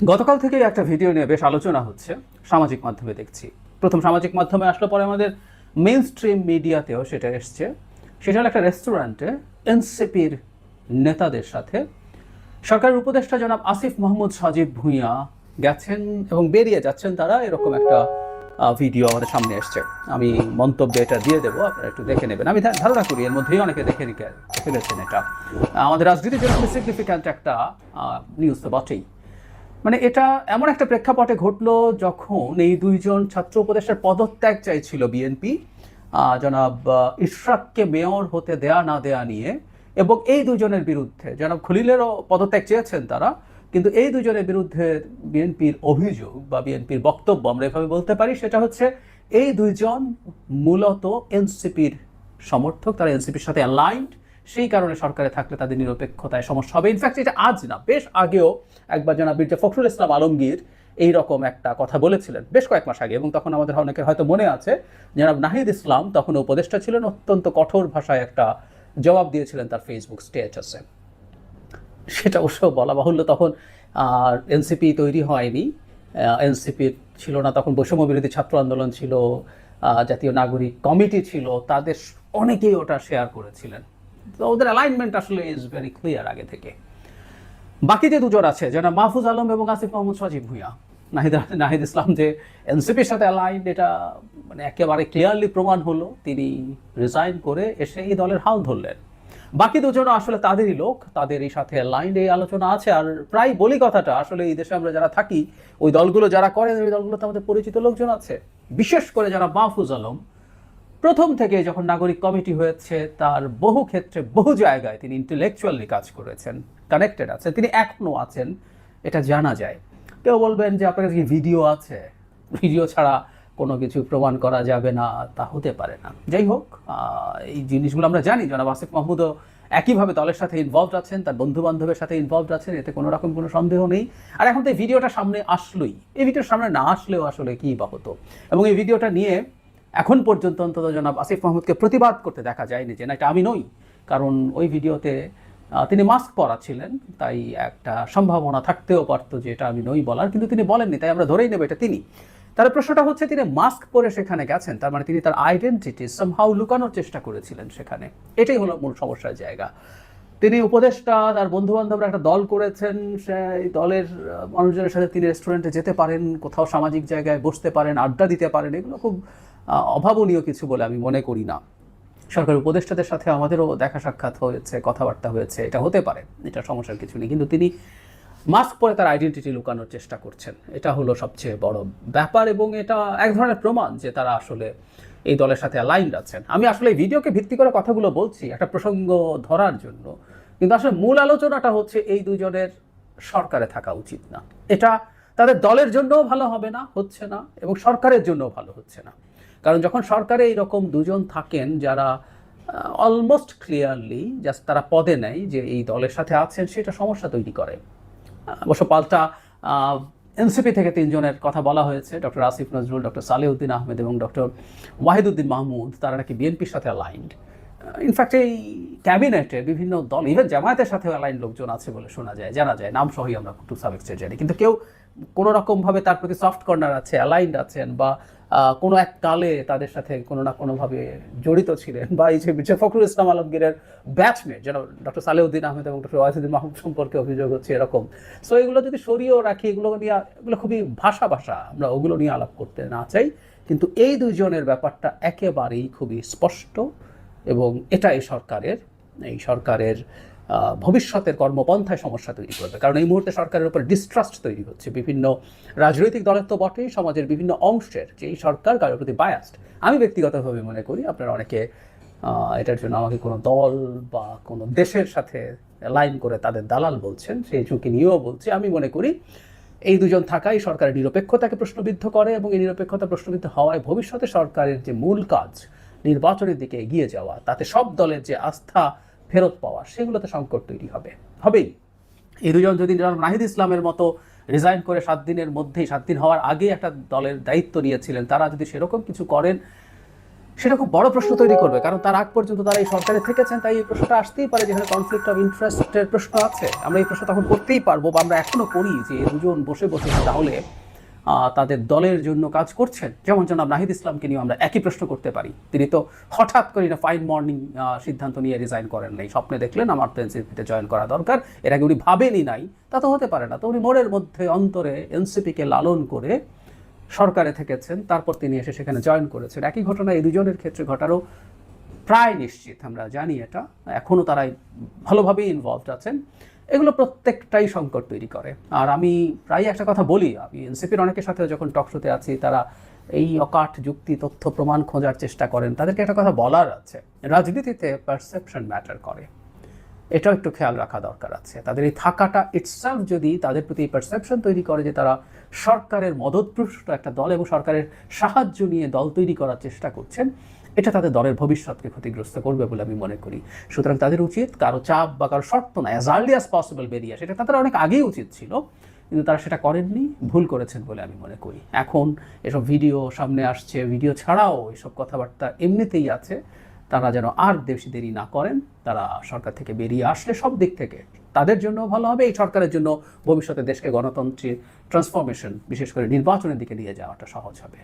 গতকাল থেকে একটা ভিডিও নিয়ে বেশ আলোচনা হচ্ছে, সামাজিক মাধ্যমে দেখছি। প্রথম সামাজিক মাধ্যমে আসলো, পরে আমাদের মেইন স্ট্রিম মিডিয়াতেও সেটা এসছে। সেটা হলো একটা রেস্টুরেন্টে এনসিপির নেতাদের সাথে সরকারের উপদেষ্টা জনাব আসিফ মাহমুদ সজীব ভুঁইয়া গেছেন এবং বেরিয়ে যাচ্ছেন তারা, এরকম একটা ভিডিও আমাদের সামনে এসছে। আমি মন্তব্যে এটা দিয়ে দেবো, আপনারা একটু দেখে নেবেন। আমি ধারণা করি এর মধ্যেই অনেকে দেখে ফেলেছেন। এটা আমাদের রাজনীতির জন্য খুবই সিগনিফিক্যান্ট একটা নিউজ তো বটেই। মানে এটা এমন একটা প্রেক্ষাপটে ঘটলো যখন এই দুইজন ছাত্র উপদেষ্টার পদত্যাগ চাইছিল বিএনপি, জনাব ইশরাককে মেয়র হতে দেয়া না দেয়া নিয়ে, এবং এই দুজনের বিরুদ্ধে জনাব খলিলেরও পদত্যাগ চেয়েছেন তারা, কিন্তু এই দুজনের বিরুদ্ধে বিএনপির অভিযোগ বা বিএনপির বক্তব্য আমরা এভাবে বলতে পারি, সেটা হচ্ছে এই দুইজন মূলত এনসিপির সমর্থক, তারা এনসিপির সাথে অ্যালাইন্ড। সেই কারণে সরকারে থাকলে তাদের নিরপেক্ষতায় সমস্যা হবে। ইনফ্যাক্ট এটা আজ না, বেশ আগেও একবার জনাব মির্জা ফখরুল ইসলাম আলমগীর এইরকম একটা কথা বলেছিলেন বেশ কয়েক মাস আগে, এবং তখন আমাদের অনেকের হয়তো মনে আছে জনাব নাহিদ ইসলাম তখন উপদেষ্টা ছিলেন, অত্যন্ত কঠোর ভাষায় একটা জবাব দিয়েছিলেন তার ফেসবুক স্ট্যাটাসে। সেটা অবশ্য বলা বাহুল্য, তখন এনসিপি তৈরি হয়নি, এনসিপির ছিল না তখন, বৈষম্য বিরোধী ছাত্র আন্দোলন ছিল, জাতীয় নাগরিক কমিটি ছিল, তাদের অনেকেই ওটা শেয়ার করেছিলেন। তো ওদের অ্যালাইনমেন্ট আসলে ইজ ভেরি ক্লিয়ার আগে থেকে। বাকি যে দুজন আছে, যেটা মাহফুজ আলম এবং আসিফ মাহমুদ সজীব ভুঁইয়া, নাহিদ ইসলাম যে এনসিপির সাথে অ্যালাইন্ড, এটা মানে একেবারে ক্লিয়ারলি প্রমাণ হলো। তিনি রিজাইন করে এসে এই দলের হাল ধরলেন। বাকি দুজনও আসলে তাদেরই লোক, তাদের এই সাথে অ্যালাইন্ড, এই আলোচনা আছে। আর প্রায় বলি কথাটা, আসলে এই দেশে আমরা যারা থাকি, ওই দলগুলো যারা করেন, ওই দলগুলোতে আমাদের পরিচিত লোকজন আছে। বিশেষ করে যারা মাহফুজ আলম প্রথম থেকে যখন নাগরিক কমিটি হয়েছে, তার বহু ক্ষেত্রে বহু জায়গায় তিনি ইন্টেলেকচুয়ালি কাজ করেছেন, কানেক্টেড আছেন, তিনি এখনও আছেন, এটা জানা যায়। কেউ বলবেন যে আপনার কাছে ভিডিও আছে, ভিডিও ছাড়া কোনো কিছু প্রমাণ করা যাবে না, তা হতে পারে না। যাই হোক, এই জিনিসগুলো আমরা জানি। জনাব আসিফ মাহমুদও একইভাবে দলের সাথে ইনভলভড আছেন, তার বন্ধু বান্ধবের সাথে ইনভলভড আছেন, এতে কোনো রকম কোনো সন্দেহ নেই। আর এখন তো এই ভিডিওটা সামনে আসলোই, এই ভিডিওর সামনে না আসলেও আসলে কী বা হতো। এবং এই ভিডিওটা নিয়ে এখন পর্যন্ত অন্তত জনাব আসিফ মাহমুদকে প্রতিবাদ করতে দেখা যায়নি যে না, এটা আমি নই। কারণ ওই ভিডিওতে তিনি মাস্ক পরা ছিলেন, তাই একটা সম্ভাবনা থাকতেও পারতো যে এটা আমি নই বলার, কিন্তু তিনি বলেননি, তাই আমরা ধরেই নেব এটা তিনি। তার প্রশ্নটা হচ্ছে, তিনি মাস্ক পরে সেখানে গেছেন, তার মানে তিনি তার আইডেন্টিটি সামহাউ লুকানোর চেষ্টা করেছিলেন সেখানে। এটাই হলো মূল সমস্যার জায়গা। তিনি উপদেষ্টা, তার বন্ধু বান্ধবরা একটা দল করেছেন, সেই দলের মানুষজনের সাথে তিনি রেস্টুরেন্টে যেতে পারেন, কোথাও সামাজিক জায়গায় বসতে পারেন, আড্ডা দিতে পারেন। এগুলো খুব অভাবনীয় কিছু বলে আমি মনে করি না। সরকারি উপদেষ্টাদের সাথে আমাদেরও দেখা সাক্ষাৎ হয়েছে, কথাবার্তা হয়েছে, এটা হতে পারে, এটা সমস্যার কিছু নেই। কিন্তু তিনি মাস্ক পরে তার আইডেন্টিটি লুকানোর চেষ্টা করছেন, এটা হলো সবচেয়ে বড় ব্যাপার। এবং এটা এক ধরনের প্রমাণ যে তারা আসলে এই দলের সাথে অ্যালাইন্ড আছেন। আমি আসলে এই ভিডিওকে ভিত্তি করে কথাগুলো বলছি একটা প্রসঙ্গ ধরার জন্য, কিন্তু আসলে মূল আলোচনাটা হচ্ছে এই দুজনের সরকারে থাকা উচিত না। এটা তাদের দলের জন্যও ভালো হবে না, হচ্ছে না, এবং সরকারের জন্যও ভালো হচ্ছে না। কারণ যখন সরকারে এইরকম দুজন থাকেন যারা অলমোস্ট ক্লিয়ারলি জাস্ট তারা পদে নেয় যে এই দলের সাথে আছেন, সেটা সমস্যা তৈরি করে। অবশ্য পাল্টা এনসিপি থেকে তিনজনের কথা বলা হয়েছে, ডক্টর আসিফ নজরুল, ডক্টর সালেউদ্দিন আহমেদ এবং ডক্টর ওয়াহিদুদ্দিন মাহমুদ, তারা নাকি বিএনপির সাথে অ্যালাইন্ড। ইনফ্যাক্ট এই ক্যাবিনেটে বিভিন্ন দল, ইভেন জামায়াতের সাথে অ্যালাইন লোকজন আছে বলে শোনা যায়, জানা যায়, নাম সহই আমরা টু সাম এক্সটেন্ট জানি। কিন্তু কেউ কোনো রকমভাবে তার প্রতি সফট কর্নার আছে, অ্যালাইন্ড আছেন, বা কোনো এক কালে তাদের সাথে কোনো না কোনোভাবে জড়িত ছিলেন, বা এই যে মির্জা ফখরুল ইসলাম আলমগীরের ব্যাচমেট যেন ডক্টর সালেউদ্দিন আহমেদ এবং ডক্টর ওয়াহিদুদ্দিন মাহমুদ সম্পর্কে অভিযোগ হচ্ছে এরকম। সো এগুলো যদি সরিয়েও রাখি, এগুলো নিয়ে, এগুলো খুবই ভাষা আমরা ওগুলো নিয়ে আলাপ করতে না চাই। কিন্তু এই দুইজনের ব্যাপারটা একেবারেই খুবই স্পষ্ট, এবং এটা এই সরকারের ভবিষ্যতের কর্মপন্থায় সমস্যা তৈরি করবে। কারণ এই মুহূর্তে সরকারের উপর ডিস্ট্রাস্ট তৈরি হচ্ছে বিভিন্ন রাজনৈতিক দলের তো বটেই, সমাজের বিভিন্ন অংশের, যে এই সরকার কারোর প্রতি বায়াসড। আমি ব্যক্তিগতভাবে মনে করি, আপনারা অনেকে এটার জন্য আমাকে কোনো দল বা কোনো দেশের সাথে লাইন করে তাদের দালাল বলছেন, সেই ঝুঁকি নিয়েও বলছি। আমি মনে করি এই দুজন থাকাই সরকারের নিরপেক্ষতাকে প্রশ্নবিদ্ধ করে, এবং এই নিরপেক্ষতা প্রশ্নবিদ্ধ হওয়ায় ভবিষ্যতে সরকারের যে মূল কাজ, নির্বাচনের দিকে এগিয়ে যাওয়া, তাতে সব দলের যে আস্থা ফেরত পাওয়া, সেগুলোতে সংকট তৈরি হবেই। এই দুজন যদি নাহিদ ইসলামের মতো রিজাইন করে 7 দিনের মধ্যেই, 7 দিন হওয়ার আগে একটা দলের দায়িত্ব নিয়েছিলেন, তারা যদি সেরকম কিছু করেন, সেটা খুব বড় প্রশ্ন তৈরি করবে, কারণ তার আগ পর্যন্ত তারা এই সরকারে থেকেছেন, তাই এই প্রশ্নটা আসতেই পারে যেখানে কনফ্লিক্ট অফ ইন্টারেস্টের প্রশ্ন আছে। আমরা এই প্রশ্ন তখন করতেই পারবো, বা আমরা এখনো করি যে দুজন বসে বসে তাহলে তাদের দলের জন্য কাজ করছেন। যেমন জনাব নাহিদ ইসলামকে নিয়ে আমরা একই প্রশ্ন করতে পারি, তিনি তো হঠাৎ করে না ফাইন মর্নিং সিদ্ধান্ত নিয়ে রিজাইন করেন নাই, স্বপ্নে দেখলেন আমার তো এনসিপিতে জয়েন করা দরকার, এর আগে উনি ভাবেনি নাই, তা তো হতে পারে না। তো উনি মনের মধ্যে অন্তরে এনসিপিকে লালন করে সরকারে থেকেছেন, তারপর তিনি এসে সেখানে জয়েন করেছেন। একই ঘটনা এই দুজনের ক্ষেত্রে ঘটারও প্রায় নিশ্চিত, আমরা জানি এটা, এখনও তারা ভালোভাবেই ইনভলভড আছেন। এগুলো প্রত্যেকটাই সংকট তৈরি করে। আর আমি প্রায় একটা কথা বলি, আমি এনসিপির অনেকের সাথে যখন টক শোতে আছি, তারা এই অকাট যুক্তি তথ্য প্রমাণ খোঁজার চেষ্টা করেন, তাদেরকে একটা কথা বলার আছে, রাজনীতিতে পারসেপশন ম্যাটার করে, এটাও একটু খেয়াল রাখা দরকার আছে। তাদের এই থাকাটা ইটসেলফ যদি তাদের প্রতি পারসেপশন তৈরি করে যে তারা সরকারের মদতপুষ্ট একটা দল এবং সরকারের সাহায্য নিয়ে দল তৈরি করার চেষ্টা করছেন, এটা তাদের দলের ভবিষ্যৎকে ক্ষতিগ্রস্ত করবে বলে আমি মনে করি। সুতরাং তাদের উচিত কারো চাপ বা কারো শর্ত না, অ্যাজ আর্লি অ্যাজ পসিবল বেরিয়ে আসে। এটা তাদের অনেক আগেই উচিত ছিল, কিন্তু তারা সেটা করেননি, ভুল করেছেন বলে আমি মনে করি। এখন এসব ভিডিও সামনে আসছে, ভিডিও ছাড়াও এসব কথাবার্তা এমনিতেই আছে, তারা যেন আর বেশি দেরি না করেন, তারা সরকার থেকে বেরিয়ে আসলে সব দিক থেকে তাদের জন্য ভালো হবে, এই সরকারের জন্য ভবিষ্যতে দেশকে গণতন্ত্রের ট্রান্সফরমেশন, বিশেষ করে নির্বাচনের দিকে নিয়ে যাওয়াটা সহজ হবে।